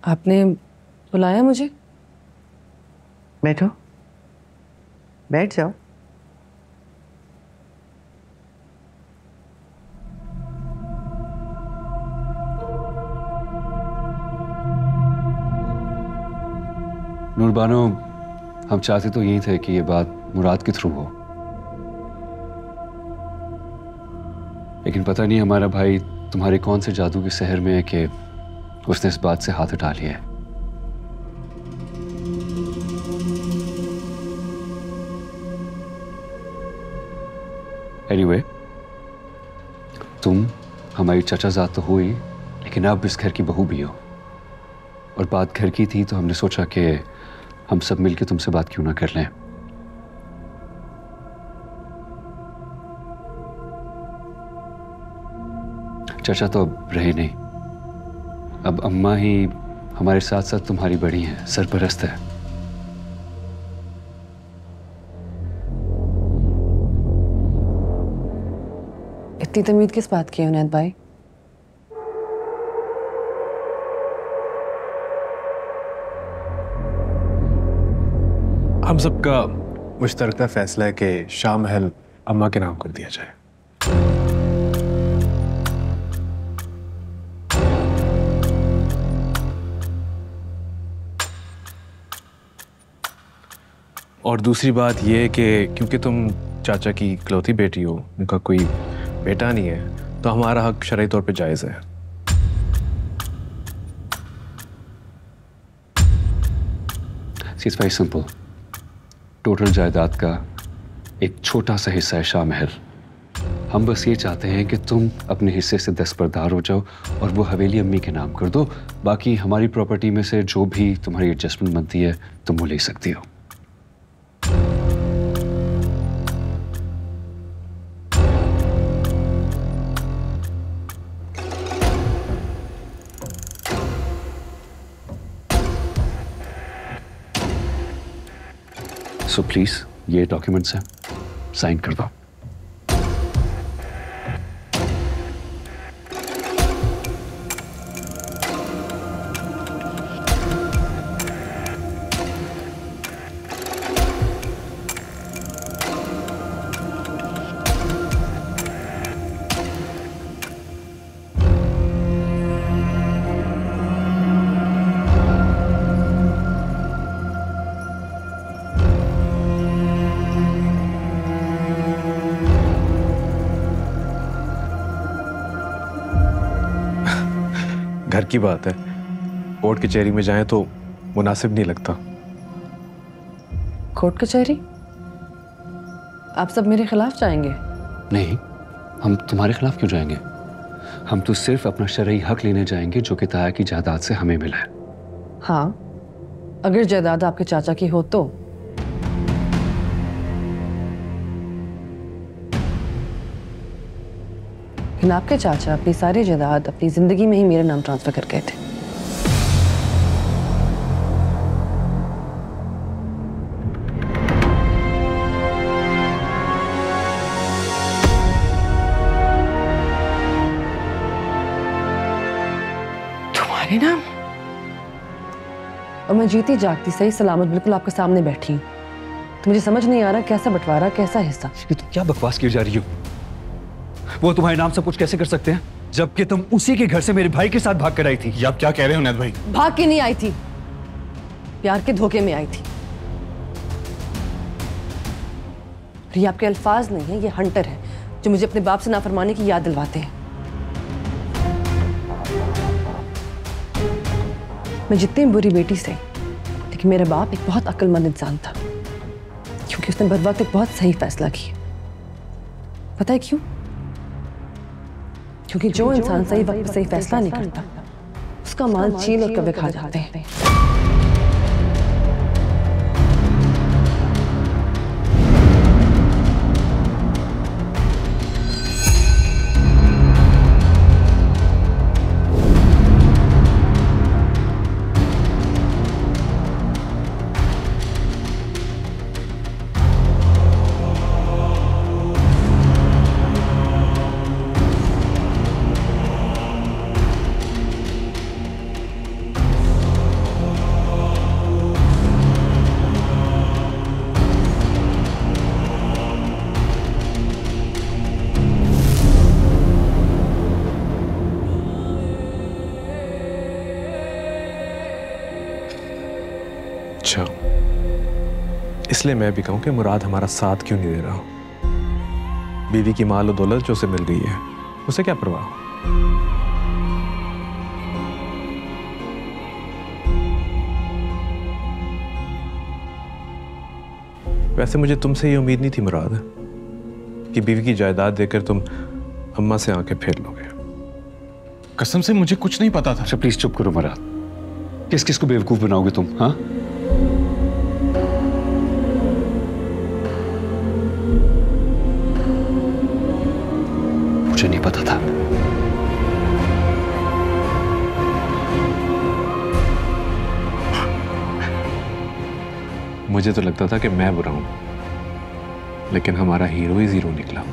आपने बुलाया मुझे? बैठो, बैठ जाओ। नूरबानो, हम चाहते तो यही थे कि ये बात मुराद के थ्रू हो, लेकिन पता नहीं हमारा भाई तुम्हारे कौन से जादू के सहर में है कि उसने इस बात से हाथ उठा लिया है। एनीवे, तुम हमारी चचाजाद तो हुई, लेकिन अब इस घर की बहू भी हो। और बात घर की थी तो हमने सोचा कि हम सब मिलकर तुमसे बात क्यों ना कर लें। चाचा तो अब रहे नहीं, अब अम्मा ही हमारे साथ साथ तुम्हारी बड़ी हैं, सरपरस्त है। इतनी तमीद किस बात की है उनैद भाई? हम सबका मुश्तरका फैसला है कि शाह महल अम्मा के नाम कर दिया जाए। और दूसरी बात यह है कि क्योंकि तुम चाचा की इकलौती बेटी हो, उनका कोई बेटा नहीं है, तो हमारा हक शरई तौर पे जायज़ है। It's very simple. टोटल जायदाद का एक छोटा सा हिस्सा है शाह महल। हम बस ये चाहते हैं कि तुम अपने हिस्से से दस्तबरदार हो जाओ और वो हवेली अम्मी के नाम कर दो। बाकी हमारी प्रॉपर्टी में से जो भी तुम्हारी एडजस्टमेंट बनती है तुम वो ले सकती हो। सो प्लीज ये डॉक्यूमेंट्स हैं, साइन कर दो। घर की बात है, कोर्ट कचहरी में जाएं तो मुनासिब नहीं लगता। कोर्ट कचहरी? आप सब मेरे खिलाफ जाएंगे? नहीं, हम तुम्हारे खिलाफ क्यों जाएंगे? हम तो सिर्फ अपना शरई हक लेने जाएंगे जो कि ताया की जायदाद से हमें मिला है। हाँ, अगर जायदाद आपके चाचा की हो तो। लेकिन आपके चाचा अपनी सारी जायदाद अपनी जिंदगी में ही मेरे नाम ट्रांसफर कर गए थे। तुम्हारे नाम? और मैं जीती जागती सही सलामत बिल्कुल आपके सामने बैठी हूँ, तो मुझे समझ नहीं आ रहा कैसा बंटवारा, कैसा हिस्सा। ये तुम क्या बकवास की जा रही हो? वो तुम्हारे नाम सब कुछ कैसे कर सकते हैं जबकि तुम उसी के घर से मेरे भाई के साथ भाग कर आई थी? ये आप क्या कह रहे हो नैद भाई? भाग के नहीं आई थी, प्यार के धोखे में आई थी। ये आपके अल्फाज नहीं है, ये हंटर है जो मुझे अपने बाप से नाफरमानी की याद दिलवाते हैं। मैं जितनी बुरी बेटी से, लेकिन मेरा बाप एक बहुत अक्लमंद इंसान था, क्योंकि उसने बर वक्त एक बहुत सही फैसला किया। पता है क्यों? क्योंकि जो इंसान सही वक्त पर सही फैसला नहीं करता, उसका माल चील और कौवे खा जाते हैं। अच्छा, इसलिए मैं भी कहूं कि मुराद हमारा साथ क्यों नहीं दे रहा? बीवी की माल और दौलत जो उसे मिल गई है, उसे क्या परवाह? वैसे मुझे तुमसे ये उम्मीद नहीं थी मुराद, कि बीवी की जायदाद देकर तुम अम्मा से आंखें फेर लोगे। कसम से मुझे कुछ नहीं पता था। अच्छा प्लीज चुप करो मुराद, किस किस को बेवकूफ बनाओगे तुम? हाँ, मुझे नहीं पता था। मुझे तो लगता था कि मैं बुरा हूं, लेकिन हमारा हीरो ही जीरो निकला।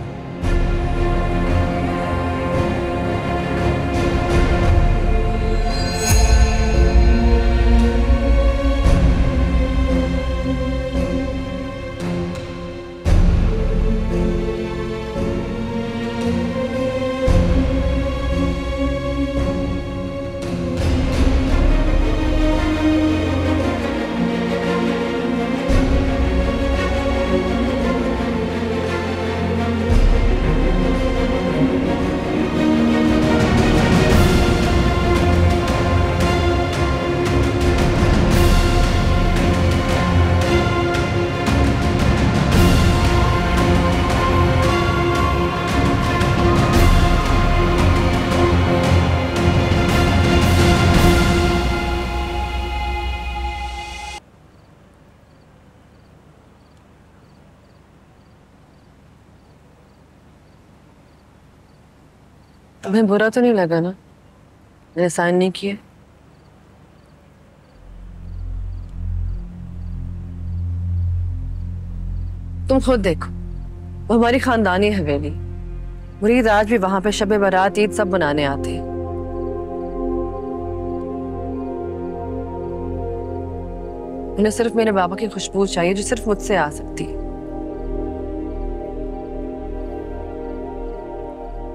तुम्हें बुरा तो नहीं लगा ना मैंने साइन नहीं किए? तुम खुद देखो, वो हमारी खानदानी हवेली, मुरीद आज भी वहां पे शब बारात ईद सब मनाने आते हैं। उन्हें सिर्फ मेरे बाबा की खुशबू चाहिए जो सिर्फ मुझसे आ सकती है।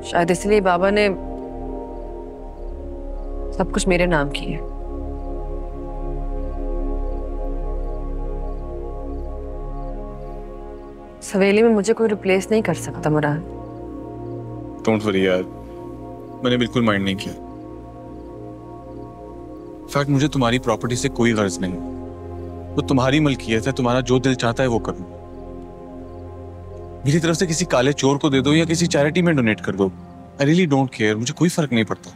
शायद इसलिए बाबा ने सब कुछ मेरे नाम किया। सवेली में मुझे कोई रिप्लेस नहीं कर सकता मुराद। डोंट वरी यार, मैंने बिल्कुल माइंड नहीं किया। फैक्ट मुझे तुम्हारी प्रॉपर्टी से कोई गर्ज नहीं, वो तुम्हारी मलकियत है, तुम्हारा जो दिल चाहता है वो करो। मेरी तरफ से किसी काले चोर को दे दो या किसी चैरिटी में डोनेट कर दो, आई रियली डोंट केयर, मुझे कोई फर्क नहीं पड़ता।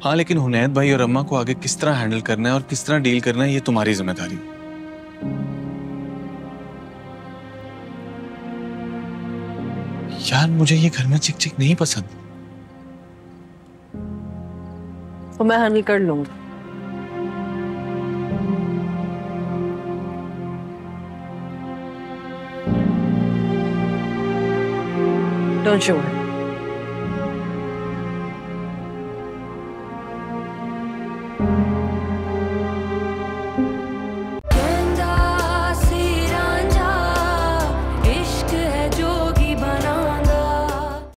हाँ लेकिन हुनैद भाई और अम्मा को आगे किस तरह हैंडल करना है और किस तरह डील करना है ये तुम्हारी जिम्मेदारी। यार मुझे ये घर में चिक चिक नहीं पसंद। तो मैं हैंडल कर लूंगा। Don't you worry.